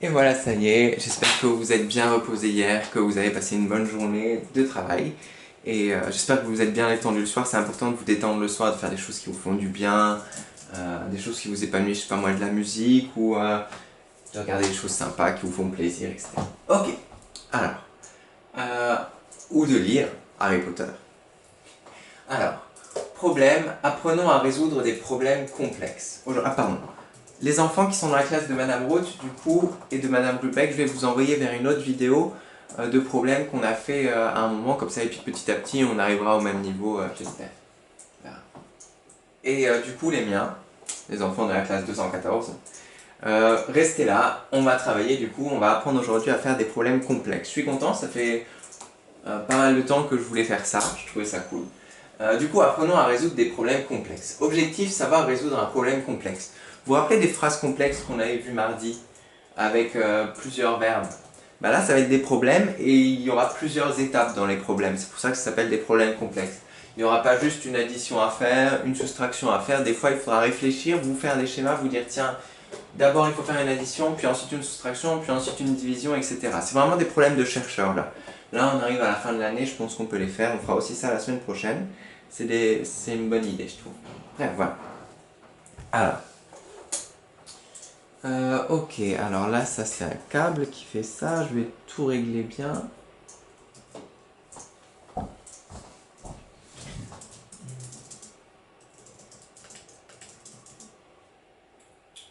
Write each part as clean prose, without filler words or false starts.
Et voilà, ça y est, j'espère que vous êtes bien reposé hier, que vous avez passé une bonne journée de travail. Et j'espère que vous êtes bien détendu le soir. C'est important de vous détendre le soir, de faire des choses qui vous font du bien, des choses qui vous épanouissent, je sais pas moi, de la musique ou de regarder des choses sympas qui vous font plaisir, etc. Ok, alors, euh, ou de lire Harry Potter. Alors, problème, apprenons à résoudre des problèmes complexes. Ah pardon, les enfants qui sont dans la classe de Madame Roth, du coup, et de Madame Rubeck, je vais vous envoyer vers une autre vidéo de problèmes qu'on a fait à un moment, comme ça, et puis petit à petit, on arrivera au même niveau, j'espère. Voilà. Et du coup, les miens, les enfants de la classe 214, restez là, on va travailler, du coup, on va apprendre aujourd'hui à faire des problèmes complexes. Je suis content, ça fait pas mal de temps que je voulais faire ça, je trouvais ça cool. Du coup, apprenons à résoudre des problèmes complexes. Objectif, savoir résoudre un problème complexe. Vous vous rappelez des phrases complexes qu'on avait vues mardi avec plusieurs verbes? Bah là, ça va être des problèmes et il y aura plusieurs étapes dans les problèmes. C'est pour ça que ça s'appelle des problèmes complexes. Il n'y aura pas juste une addition à faire, une soustraction à faire. Des fois, il faudra réfléchir, vous faire des schémas, vous dire tiens, d'abord il faut faire une addition, puis ensuite une soustraction, puis ensuite une division, etc. C'est vraiment des problèmes de chercheurs là. Là, on arrive à la fin de l'année, je pense qu'on peut les faire. On fera aussi ça la semaine prochaine. C'est une bonne idée, je trouve. Bref, voilà. Alors. Ok, alors là, ça c'est un câble qui fait ça. Je vais tout régler bien.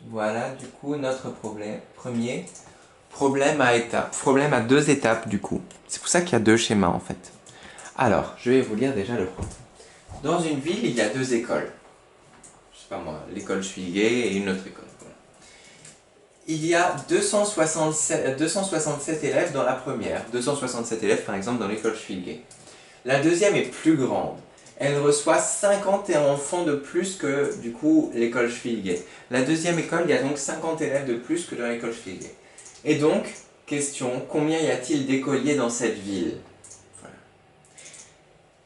Voilà, du coup, notre problème. Premier, problème à étapes. Problème à deux étapes, du coup. C'est pour ça qu'il y a deux schémas, en fait. Alors, je vais vous lire déjà le problème. Dans une ville, il y a deux écoles. Je sais pas moi, l'école Schwilgé et une autre école. Voilà. Il y a 267 élèves dans la première. 267 élèves, par exemple, dans l'école Schwilgé. La deuxième est plus grande. Elle reçoit 50 enfants de plus que, du coup, l'école Schwilgé. La deuxième école, il y a donc 50 élèves de plus que dans l'école Schwilgé. Et donc, question, combien y a-t-il d'écoliers dans cette ville? Voilà.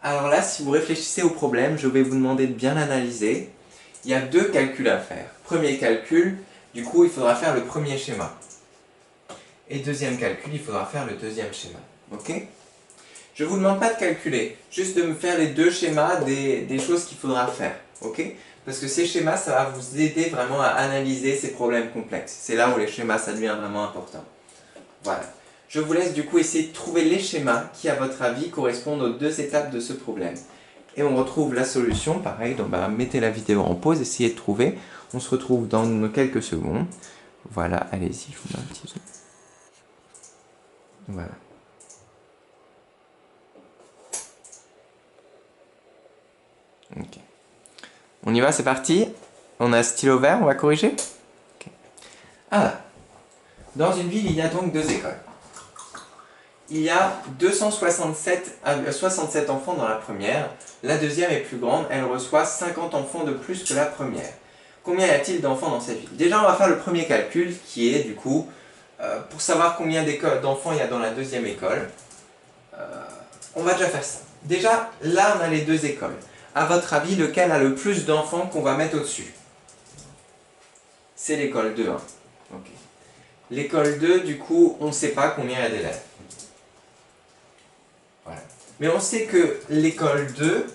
Alors là, si vous réfléchissez au problème, je vais vous demander de bien l'analyser. Il y a deux calculs à faire. Premier calcul, du coup, il faudra faire le premier schéma. Et deuxième calcul, il faudra faire le deuxième schéma. Ok? Je ne vous demande pas de calculer, juste de me faire les deux schémas des choses qu'il faudra faire. Ok? Parce que ces schémas, ça va vous aider vraiment à analyser ces problèmes complexes. C'est là où les schémas, ça devient vraiment important. Voilà. Je vous laisse du coup essayer de trouver les schémas qui, à votre avis, correspondent aux deux étapes de ce problème. Et on retrouve la solution, pareil, donc bah, mettez la vidéo en pause, essayez de trouver. On se retrouve dans quelques secondes. Voilà, allez-y, je vous mets un petit zoom. Voilà. Ok. On y va, c'est parti. On a un stylo vert, on va corriger. Okay. Ah, dans une ville, il y a donc deux écoles. Il y a 67 enfants dans la première. La deuxième est plus grande, elle reçoit 50 enfants de plus que la première. Combien y a-t-il d'enfants dans cette ville? Déjà, on va faire le premier calcul, qui est du coup, pour savoir combien d'enfants il y a dans la deuxième école. On va déjà faire ça. Déjà, là, on a les deux écoles. À votre avis, lequel a le plus d'enfants qu'on va mettre au-dessus? C'est l'école 2. Hein. Okay. L'école 2, du coup, on ne sait pas combien il y a d'élèves. Voilà. Mais on sait que l'école 2,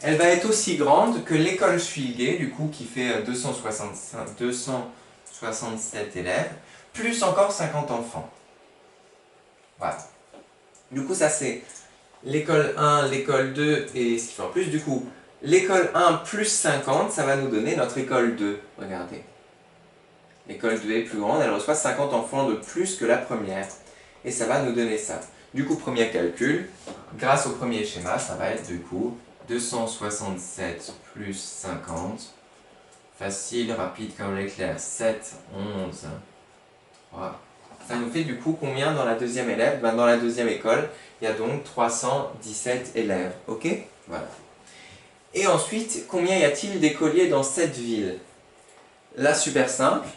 elle va être aussi grande que l'école Schwilgé, du coup, qui fait 267 élèves, plus encore 50 enfants. Voilà. Du coup, ça c'est l'école 1, l'école 2 et ce qui fait en plus. Du coup, l'école 1 plus 50, ça va nous donner notre école 2. Regardez. L'école 2 est plus grande, elle reçoit 50 enfants de plus que la première. Et ça va nous donner ça. Du coup, premier calcul, grâce au premier schéma, ça va être du coup 267 plus 50. Facile, rapide comme l'éclair. 7, 11, 3. Ça nous fait du coup combien dans la deuxième élève? Dans la deuxième école, il y a donc 317 élèves. Ok? Voilà. Et ensuite, combien y a-t-il d'écoliers dans cette ville? Là, super simple.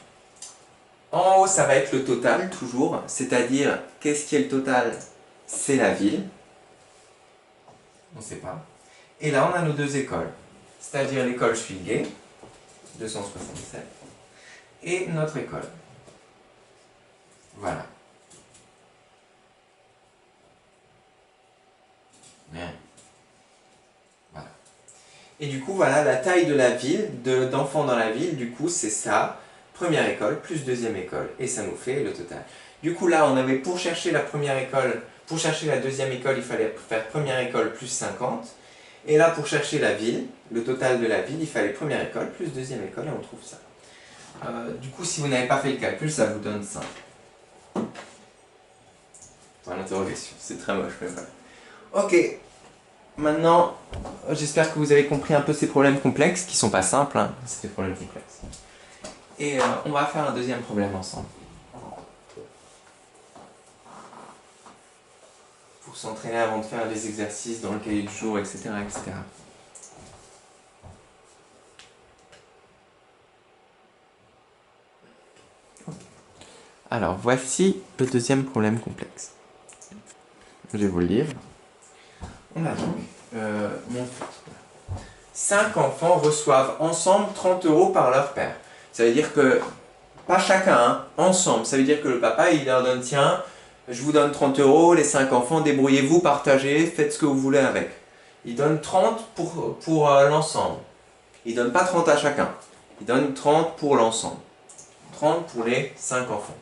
En haut, ça va être le total, toujours. C'est-à-dire, qu'est-ce qui est le total? C'est la ville. On ne sait pas. Et là, on a nos deux écoles. C'est-à-dire l'école Schwilgé, 267, et notre école. Voilà. Et du coup, voilà, la taille de la ville, d'enfants dans la ville, du coup, c'est ça. Première école plus deuxième école. Et ça nous fait le total. Du coup, là, on avait pour chercher la première école, pour chercher la deuxième école, il fallait faire première école plus 50. Et là, pour chercher la ville, le total de la ville, il fallait première école plus deuxième école, et on trouve ça. Du coup, si vous n'avez pas fait le calcul, ça vous donne 5. Point d'interrogation, c'est très moche, mais voilà. Ok, maintenant, j'espère que vous avez compris un peu ces problèmes complexes, qui sont pas simples, hein, c'est des problèmes complexes. Et on va faire un deuxième problème ensemble. Pour s'entraîner avant de faire les exercices dans le cahier du jour, etc. etc. Alors, voici le deuxième problème complexe. Je vais vous le lire. On a donc mon fait. 5 enfants reçoivent ensemble 30 € par leur père. Ça veut dire que, pas chacun, hein, ensemble. Ça veut dire que le papa, il leur donne, tiens, je vous donne 30 €, les 5 enfants, débrouillez-vous, partagez, faites ce que vous voulez avec. Il donne 30 pour l'ensemble. Il donne pas 30 à chacun. Il donne 30 pour l'ensemble. 30 pour les 5 enfants.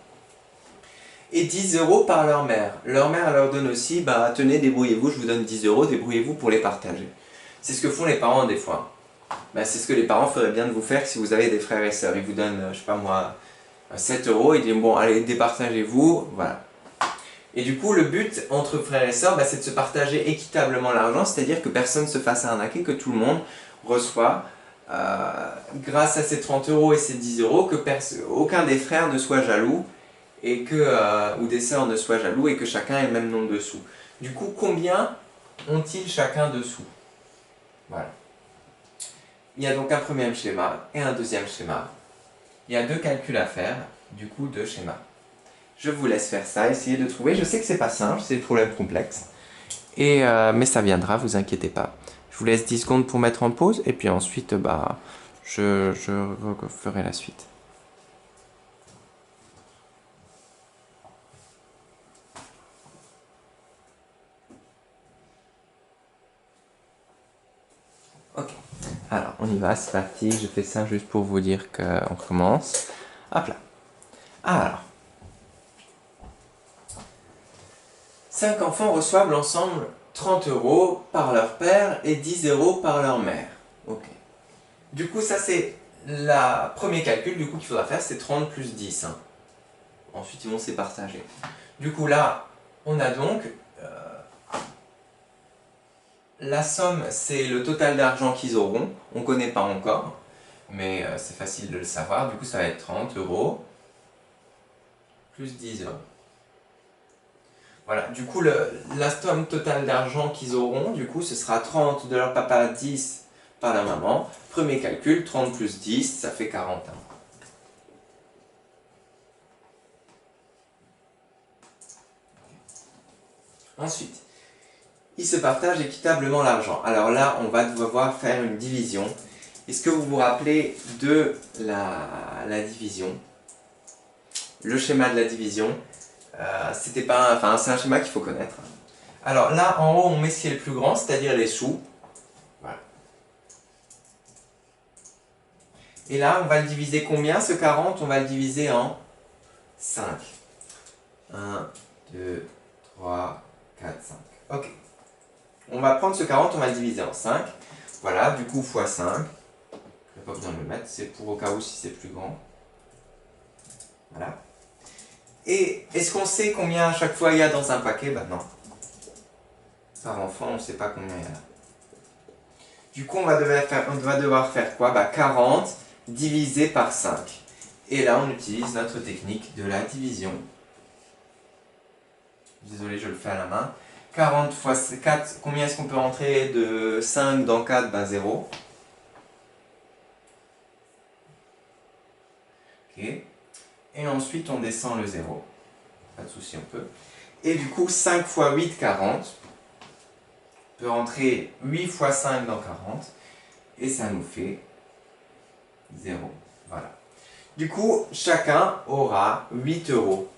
Et 10 € par leur mère. Leur mère leur donne aussi, bah tenez, débrouillez-vous, je vous donne 10 €, débrouillez-vous pour les partager. C'est ce que font les parents des fois. Bah, c'est ce que les parents feraient bien de vous faire si vous avez des frères et sœurs. Ils vous donnent, je sais pas moi, 7 €, ils disent bon, allez, départagez-vous, voilà. Et du coup, le but entre frères et sœurs, bah, c'est de se partager équitablement l'argent, c'est-à-dire que personne ne se fasse arnaquer, que tout le monde reçoit, grâce à ces 30 € et ces 10 €, que aucun des frères ne soit jaloux, et que, ou des sœurs ne soient jaloux, et que chacun ait le même nombre de sous. Du coup, combien ont-ils chacun de sous? Voilà. Il y a donc un premier schéma et un deuxième schéma. Il y a 2 calculs à faire, du coup 2 schémas. Je vous laisse faire ça, essayez de trouver. Je sais que c'est pas simple, c'est des problèmes complexes. Mais ça viendra, vous inquiétez pas. Je vous laisse 10 secondes pour mettre en pause, et puis ensuite, bah, je ferai la suite. Ok, alors on y va, c'est parti. Je fais ça juste pour vous dire qu'on commence. Hop là. Alors, 5 enfants reçoivent l'ensemble 30 € par leur père et 10 € par leur mère. Ok. Du coup, ça c'est le premier calcul du coup qu'il faudra faire, c'est 30 plus 10. Hein. Ensuite, ils vont se partager. Du coup, là, on a donc la somme, c'est le total d'argent qu'ils auront. On ne connaît pas encore, mais c'est facile de le savoir. Du coup, ça va être 30 € plus 10 €. Voilà, du coup, la somme totale d'argent qu'ils auront, du coup, ce sera 30 de leur papa, 10 par la maman. Premier calcul, 30 plus 10, ça fait 41. Ensuite, ils se partagent équitablement l'argent. Alors là, on va devoir faire une division. Est-ce que vous vous rappelez de la division? Le schéma de la division, c'était pas, enfin, c'est un schéma qu'il faut connaître. Alors là, en haut, on met ce qui est le plus grand, c'est-à-dire les sous. Voilà. Et là, on va le diviser combien, ce 40? On va le diviser en 5. 1, 2, 3, 4, 5. Ok. On va prendre ce 40, on va le diviser en 5. Voilà, du coup, fois 5. Je n'ai pas besoin de le mettre, c'est pour au cas où si c'est plus grand. Voilà. Et est-ce qu'on sait combien à chaque fois il y a dans un paquet? Bah non. Par enfant, on ne sait pas combien il y a là. Du coup, on va devoir faire quoi? Bah 40 divisé par 5. Et là, on utilise notre technique de la division. Désolé, je le fais à la main. 40 fois 4, combien est-ce qu'on peut rentrer de 5 dans 4? Ben 0. Ok. Et ensuite, on descend le 0. Pas de souci, on peut. Et du coup, 5 fois 8, 40. On peut rentrer 8 fois 5 dans 40. Et ça nous fait 0. Voilà. Du coup, chacun aura 8 €.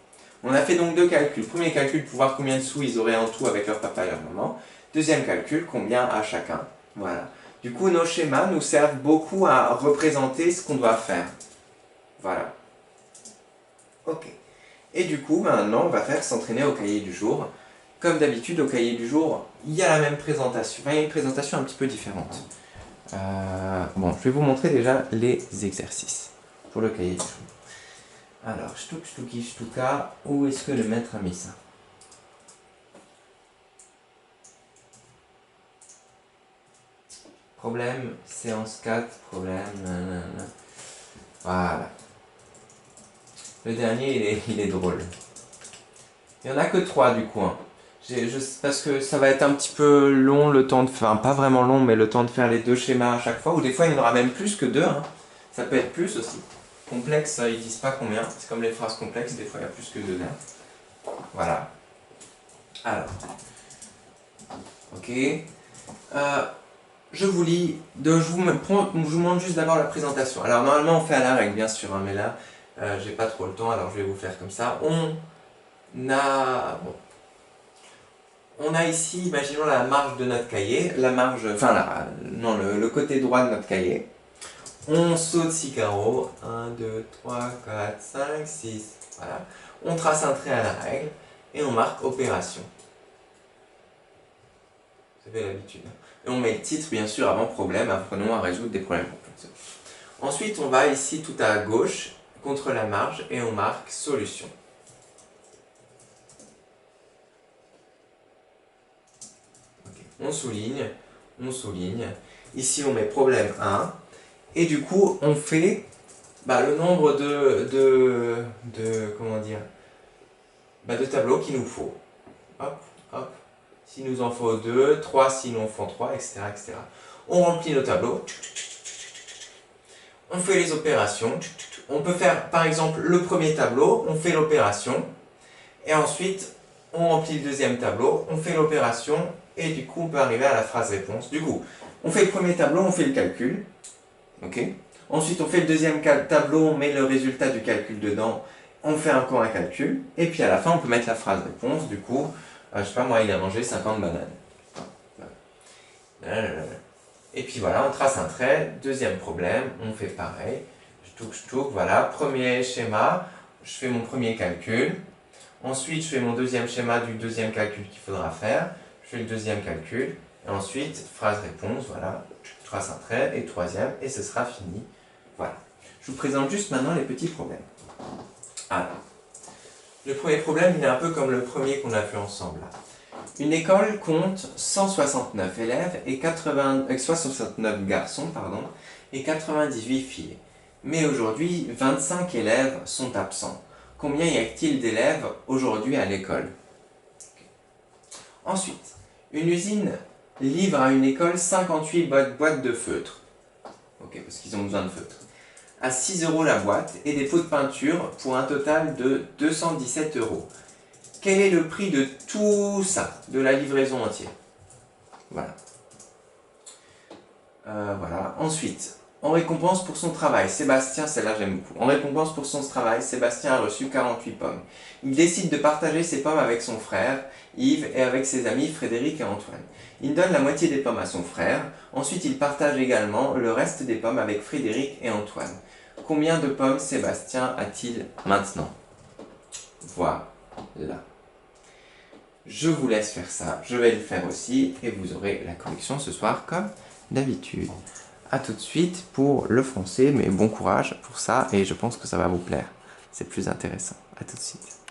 On a fait donc 2 calculs. Premier calcul pour voir combien de sous ils auraient en tout avec leur papa et leur maman. Deuxième calcul, combien à chacun. Voilà. Du coup, nos schémas nous servent beaucoup à représenter ce qu'on doit faire. Voilà. Ok. Et du coup, maintenant, on va faire s'entraîner au cahier du jour. Comme d'habitude, au cahier du jour, il y a la même présentation. Enfin, il y a une présentation un petit peu différente. Bon, je vais vous montrer déjà les exercices pour le cahier du jour. Alors, shtuk, shtuki, shtuka, où est-ce que le maître a mis ça? Problème, séance 4, problème, nanana. Voilà. Le dernier, il est drôle. Il n'y en a que 3 du coup. Hein. Parce que ça va être un petit peu long le temps de faire, enfin, pas vraiment long, mais le temps de faire les 2 schémas à chaque fois, ou des fois il y en aura même plus que 2. Hein. Ça peut être plus aussi. Complexe, ils disent pas combien, c'est comme les phrases complexes, des fois il y a plus que 2 verbes. Voilà. Alors. Ok. Je vous lis, je vous montre juste d'abord la présentation. Alors normalement on fait à la règle bien sûr, hein, mais là j'ai pas trop le temps, alors je vais vous faire comme ça. On a ici, imaginons la marge de notre cahier, la marge, enfin non, le côté droit de notre cahier. On saute 6 carreaux, 1, 2, 3, 4, 5, 6, voilà. On trace un trait à la règle et on marque opération. Vous avez l'habitude. Et on met le titre bien sûr avant problème, apprenons à résoudre des problèmes complexes. Ensuite on va ici tout à gauche, contre la marge, et on marque solution. On souligne. Ici, on met problème 1. Et du coup, on fait le nombre comment dire, de tableaux qu'il nous faut. Hop, hop. S'il nous en faut 2, 3 s'il nous en faut 3, etc., etc. On remplit nos tableaux. On fait les opérations. On peut faire, par exemple, le premier tableau, on fait l'opération. Et ensuite, on remplit le deuxième tableau, on fait l'opération, et du coup, on peut arriver à la phrase réponse. Du coup, on fait le premier tableau, on fait le calcul. Ok. Ensuite, on fait le deuxième tableau, on met le résultat du calcul dedans, on fait encore un calcul. Et puis à la fin, on peut mettre la phrase réponse. Du coup, je sais pas moi, il a mangé 50 bananes. Et puis voilà, on trace un trait. Deuxième problème, on fait pareil. Shtouk, voilà. Premier schéma, je fais mon premier calcul. Ensuite, je fais mon deuxième schéma du deuxième calcul qu'il faudra faire. Je fais le deuxième calcul. Et ensuite, phrase-réponse, voilà. Je trace un trait. Et troisième, et ce sera fini. Voilà. Je vous présente juste maintenant les petits problèmes. Alors, le premier problème, il est un peu comme le premier qu'on a vu ensemble. Là. Une école compte 169 élèves et 69 garçons, et 98 filles. Mais aujourd'hui, 25 élèves sont absents. Combien y a-t-il d'élèves aujourd'hui à l'école? Ensuite, une usine livre à une école 58 boîtes de feutres. Ok, parce qu'ils ont besoin de feutres. À 6 € la boîte et des pots de peinture pour un total de 217 €. Quel est le prix de tout ça, de la livraison entière? Voilà. Voilà. Ensuite, en récompense pour son travail, Sébastien, celle-là j'aime beaucoup. En récompense pour son travail, Sébastien a reçu 48 pommes. Il décide de partager ses pommes avec son frère, Yves, et avec ses amis Frédéric et Antoine. Il donne la moitié des pommes à son frère. Ensuite, il partage également le reste des pommes avec Frédéric et Antoine. Combien de pommes Sébastien a-t-il maintenant? Voilà. Je vous laisse faire ça, je vais le faire aussi, et vous aurez la correction ce soir comme d'habitude. A tout de suite pour le français, mais bon courage pour ça, et je pense que ça va vous plaire. C'est plus intéressant. A tout de suite.